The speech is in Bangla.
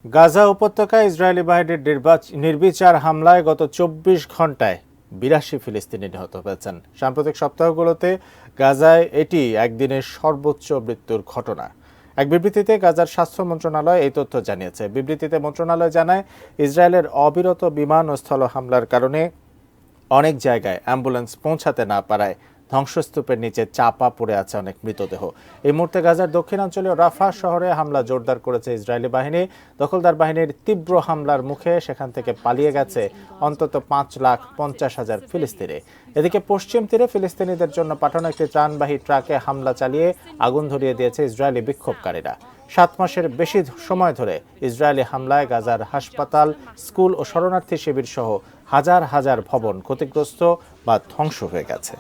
গাজা উপত্যকায় ইসরায়েলি বাহিনীর নির্বিচার হামলায় গত ২৪ ঘণ্টায় ৮২ ফিলিস্তিনি নিহত হয়েছেন। সাম্প্রতিক সপ্তাহগুলোতে গাজায় এটি একদিনের সর্বোচ্চ মৃত্যুর ঘটনা। এক বিবৃতিতে গাজার স্বাস্থ্য মন্ত্রণালয় এই তথ্য জানিয়েছে। বিবৃতিতে মন্ত্রণালয় জানায়, ইসরায়েলের অবিরত বিমান ও স্থল হামলার কারণে অনেক জায়গায় অ্যাম্বুলেন্স পৌঁছাতে না পারায় ধ্বংসস্তূপের নিচে চাপা পড়ে আছে অনেক মৃতদেহ। এই মুহূর্তে গাজার দক্ষিণাঞ্চলীয় রাফা শহরে হামলা জোরদার করেছে ইসরায়েলি বাহিনী। দখলদার বাহিনীর তীব্র হামলার মুখে সেখান থেকে পালিয়ে গেছে অন্তত ৫,৫০,০০০ ফিলিস্তিনি। এদিকে পশ্চিম তীরে ফিলিস্তিনিদের জন্য পাঠানো একটি ত্রাণবাহী ট্রাকে হামলা চালিয়ে আগুন ধরিয়ে দিয়েছে ইসরায়েলি বিক্ষোভকারীরা। ৭ মাসের বেশি সময় ধরে ইসরায়েলি হামলায় গাজার হাসপাতাল, স্কুল ও শরণার্থী শিবির সহ হাজার হাজার ভবন ক্ষতিগ্রস্ত বা ধ্বংস হয়ে গেছে।